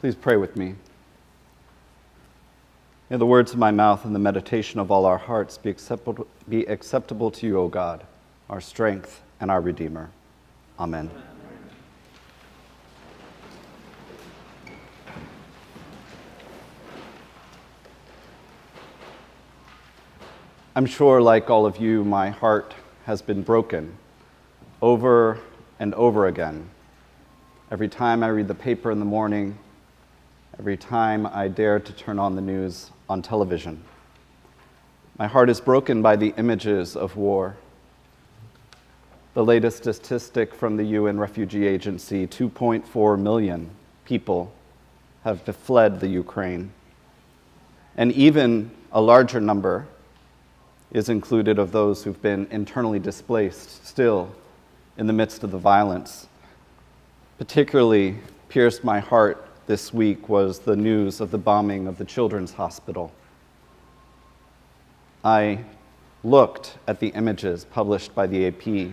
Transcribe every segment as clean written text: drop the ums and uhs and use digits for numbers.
Please pray with me. May the words of my mouth and the meditation of all our hearts be acceptable to you, O God, our strength and our Redeemer. Amen. I'm sure, like all of you, my heart has been broken over and over again. Every time I read the paper in the morning, every time I dare to turn on the news on television. My heart is broken by the images of war. The latest statistic from the UN Refugee Agency, 2.4 million people have fled the Ukraine. And even a larger number is included of those who've been internally displaced still in the midst of the violence. Particularly pierced my heart this week was the news of the bombing of the Children's Hospital. I looked at the images published by the AP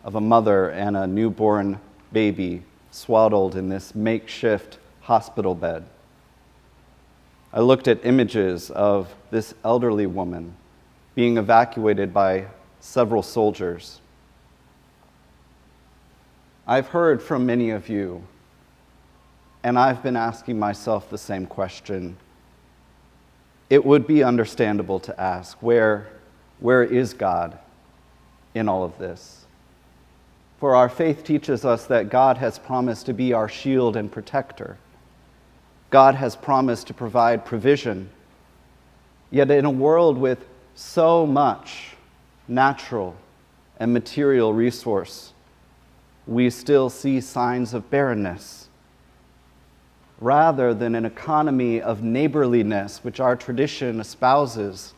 of a mother and a newborn baby swaddled in this makeshift hospital bed. I looked at images of this elderly woman being evacuated by several soldiers. I've heard from many of you, and I've been asking myself the same question. It would be understandable to ask, where is God in all of this? For our faith teaches us that God has promised to be our shield and protector. God has promised to provide provision. Yet in a world with so much natural and material resource, we still see signs of barrenness. Rather than an economy of neighborliness, which our tradition espouses,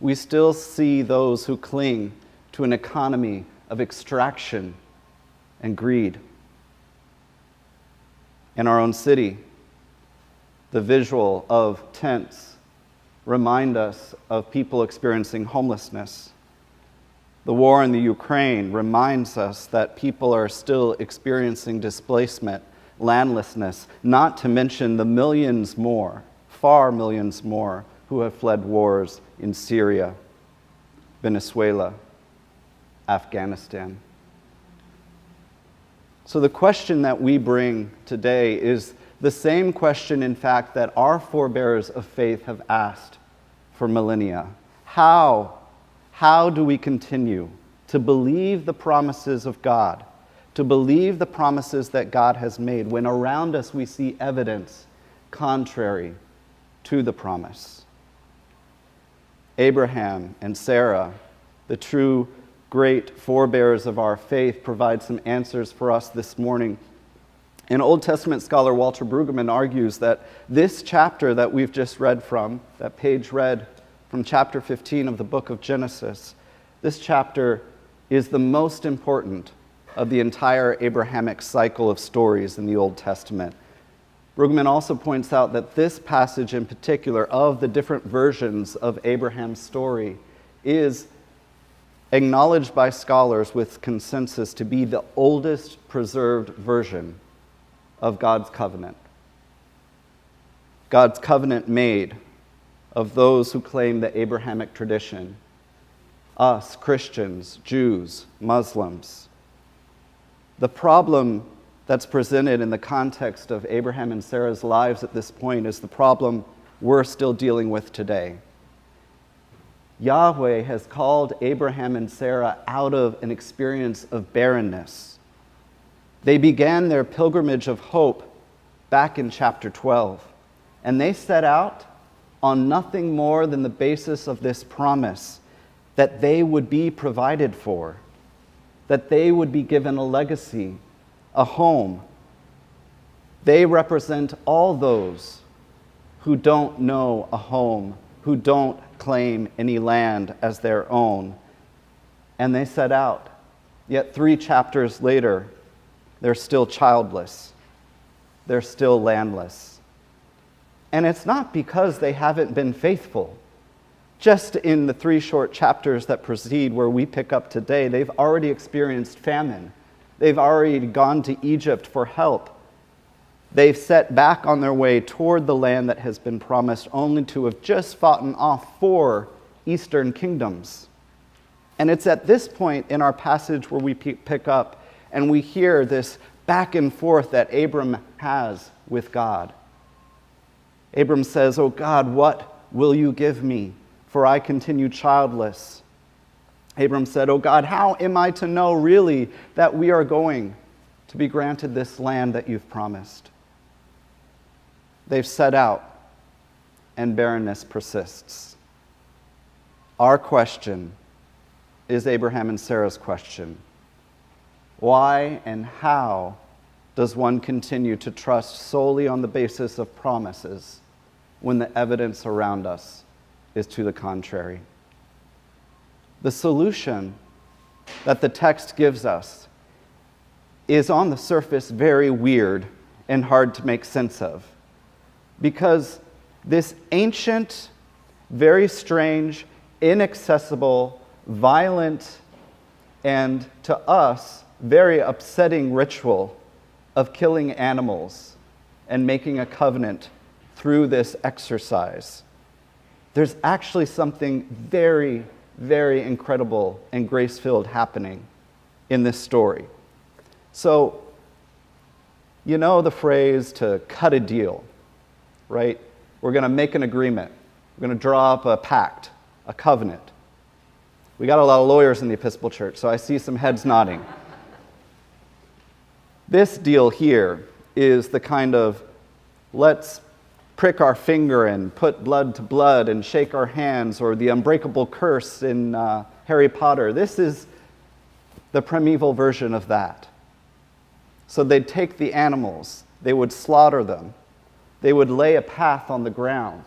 we still see those who cling to an economy of extraction and greed. In our own city, the visual of tents remind us of people experiencing homelessness. The war in the Ukraine reminds us that people are still experiencing displacement, landlessness, not to mention the millions more, far millions more, who have fled wars in Syria, Venezuela, Afghanistan. So the question that we bring today is the same question, in fact, that our forebears of faith have asked for millennia. How do we continue to believe the promises of God, to believe the promises that God has made, when around us we see evidence contrary to the promise? Abraham and Sarah, the true great forebears of our faith, provide some answers for us this morning. And Old Testament scholar Walter Brueggemann argues that this chapter that we've just read from, that page read from chapter 15 of the book of Genesis, this chapter is the most important of the entire Abrahamic cycle of stories in the Old Testament. Brueggemann also points out that this passage in particular of the different versions of Abraham's story is acknowledged by scholars with consensus to be the oldest preserved version of God's covenant. God's covenant made of those who claim the Abrahamic tradition, us, Christians, Jews, Muslims. The problem that's presented in the context of Abraham and Sarah's lives at this point is the problem we're still dealing with today. Yahweh has called Abraham and Sarah out of an experience of barrenness. They began their pilgrimage of hope back in chapter 12, and they set out on nothing more than the basis of this promise that they would be provided for, that they would be given a legacy, a home. They represent all those who don't know a home, who don't claim any land as their own. And they set out. Yet 3 chapters later, they're still childless. They're still landless. And it's not because they haven't been faithful. Just in the 3 short chapters that precede where we pick up today, they've already experienced famine. They've already gone to Egypt for help. They've set back on their way toward the land that has been promised, only to have just fought off 4 eastern kingdoms. And it's at this point in our passage where we pick up and we hear this back and forth that Abram has with God. Abram says, "Oh God, what will you give me? For I continue childless." Abram said, "Oh God, how am I to know really that we are going to be granted this land that you've promised?" They've set out, and barrenness persists. Our question is Abraham and Sarah's question. Why and how does one continue to trust solely on the basis of promises when the evidence around us is to the contrary? The solution that the text gives us is on the surface very weird and hard to make sense of, because this ancient, very strange, inaccessible, violent, and to us, very upsetting ritual of killing animals and making a covenant through this exercise, there's actually something very, very incredible and grace-filled happening in this story. So, you know the phrase to cut a deal, right? We're going to make an agreement. We're going to draw up a pact, a covenant. We got a lot of lawyers in the Episcopal Church, so I see some heads nodding. This deal here is the kind of let's prick our finger and put blood to blood and shake our hands, or the unbreakable curse in Harry Potter. This is the primeval version of that. So they'd take the animals, they would slaughter them, they would lay a path on the ground,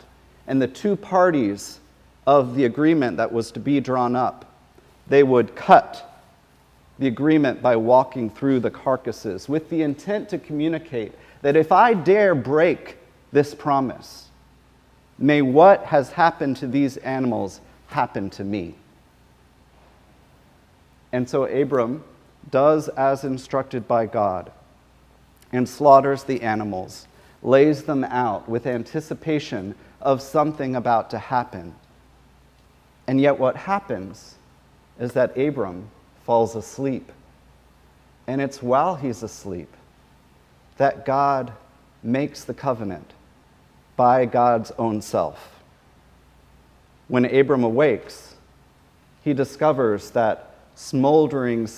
and the 2 parties of the agreement that was to be drawn up, they would cut the agreement by walking through the carcasses with the intent to communicate that if I dare break this promise, may what has happened to these animals happen to me. And so Abram does as instructed by God and slaughters the animals, lays them out with anticipation of something about to happen. And yet what happens is that Abram falls asleep. And it's while he's asleep that God makes the covenant by God's own self. When Abram awakes, he discovers that smoldering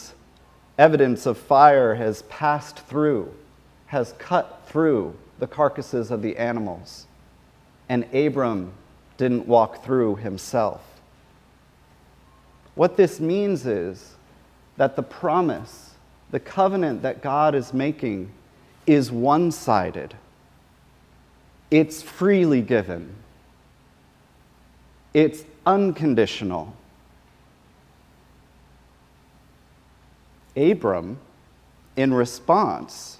evidence of fire has passed through, has cut through the carcasses of the animals. And Abram didn't walk through himself. What this means is that the promise, the covenant that God is making, is one-sided. It's freely given. It's unconditional. Abram, in response,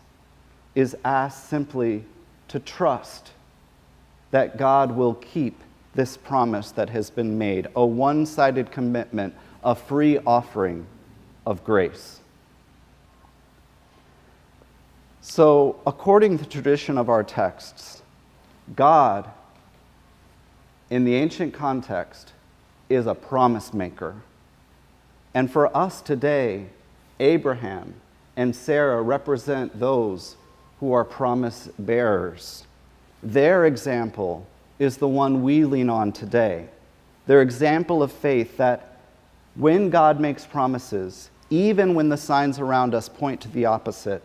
is asked simply to trust that God will keep this promise that has been made, a one-sided commitment, a free offering of grace. So, according to the tradition of our texts, God, in the ancient context, is a promise maker. And for us today, Abraham and Sarah represent those who are promise bearers. Their example is the one we lean on today. Their example of faith that when God makes promises, even when the signs around us point to the opposite,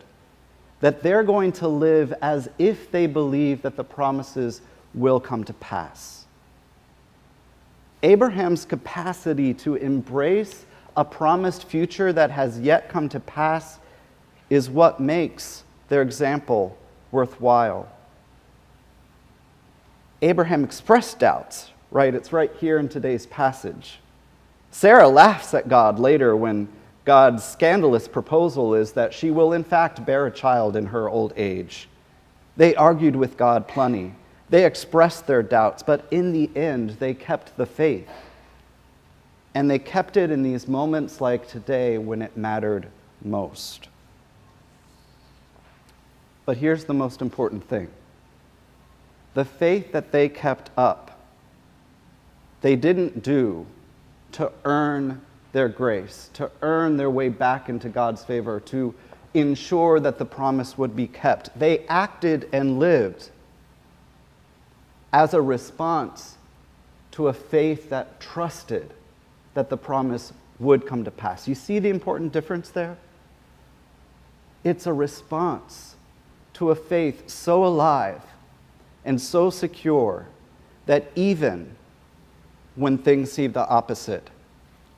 that they're going to live as if they believe that the promises will come to pass. Abraham's capacity to embrace a promised future that has yet come to pass is what makes their example worthwhile. Abraham expressed doubts, right? It's right here in today's passage. Sarah laughs at God later when God's scandalous proposal is that she will in fact bear a child in her old age. They argued with God plenty. They expressed their doubts, but in the end, they kept the faith. And they kept it in these moments like today when it mattered most. But here's the most important thing. The faith that they kept up, they didn't do to earn their grace, to earn their way back into God's favor, to ensure that the promise would be kept. They acted and lived as a response to a faith that trusted that the promise would come to pass. You see the important difference there? It's a response to a faith so alive and so secure that even when things seem the opposite,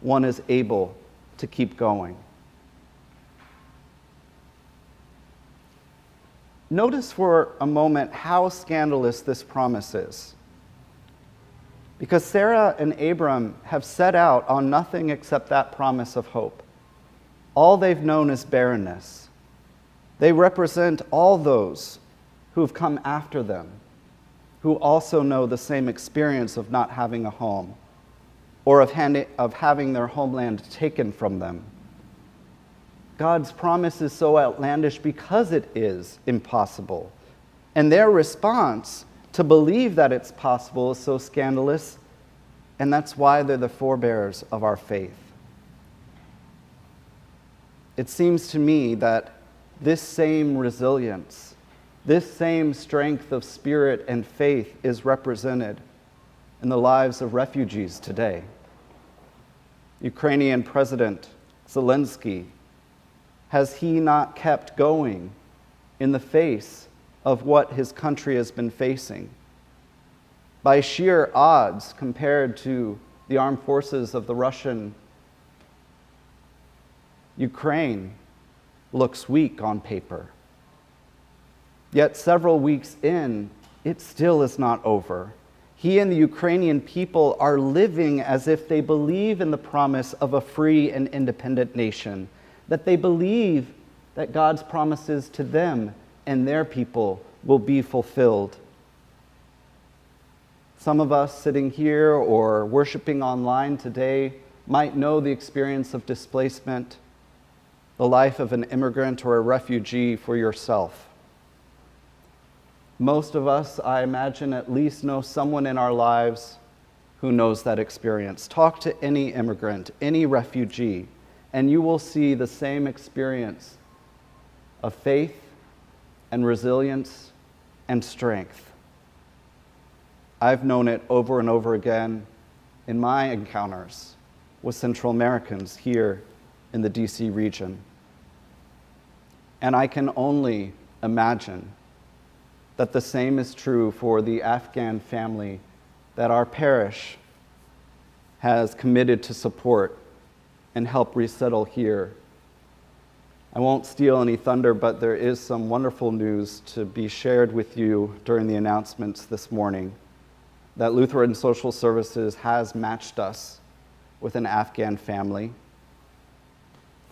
one is able to keep going. Notice for a moment how scandalous this promise is. Because Sarah and Abram have set out on nothing except that promise of hope. All they've known is barrenness. They represent all those who've come after them, who also know the same experience of not having a home, or of having their homeland taken from them. God's promise is so outlandish because it is impossible. And their response to believe that it's possible is so scandalous, and that's why they're the forebearers of our faith. It seems to me that this same resilience, this same strength of spirit and faith is represented in the lives of refugees today. Ukrainian President Zelensky, has he not kept going in the face of what his country has been facing? By sheer odds compared to the armed forces of the Russian Ukraine looks weak on paper. Yet several weeks in, it still is not over. He and the Ukrainian people are living as if they believe in the promise of a free and independent nation, that they believe that God's promises to them and their people will be fulfilled. Some of us sitting here or worshiping online today might know the experience of displacement, the life of an immigrant or a refugee for yourself. Most of us, I imagine, at least know someone in our lives who knows that experience. Talk to any immigrant, any refugee, and you will see the same experience of faith and resilience and strength. I've known it over and over again in my encounters with Central Americans here in the DC region. And I can only imagine that the same is true for the Afghan family that our parish has committed to support and help resettle here. I won't steal any thunder, but there is some wonderful news to be shared with you during the announcements this morning, that Lutheran Social Services has matched us with an Afghan family,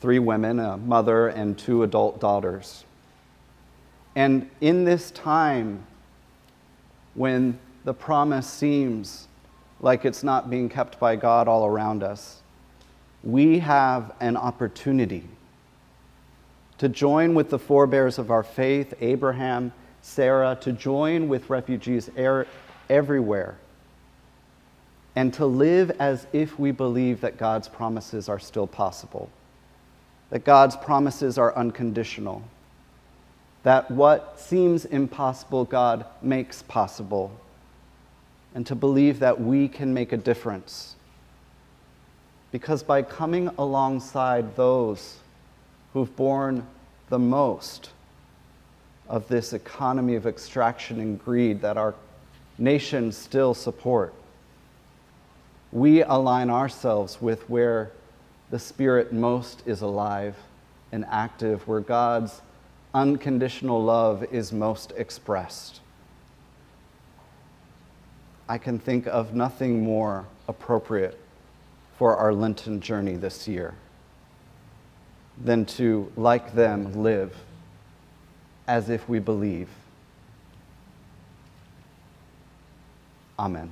3 women, a mother, and 2 adult daughters. And in this time, when the promise seems like it's not being kept by God all around us, we have an opportunity to join with the forebears of our faith, Abraham, Sarah, to join with refugees everywhere, and to live as if we believe that God's promises are still possible, that God's promises are unconditional, that what seems impossible, God makes possible, and to believe that we can make a difference. Because by coming alongside those who've borne the most of this economy of extraction and greed that our nations still support, we align ourselves with where the Spirit most is alive and active, where God's unconditional love is most expressed. I can think of nothing more appropriate for our Lenten journey this year than to, like them, live as if we believe. Amen.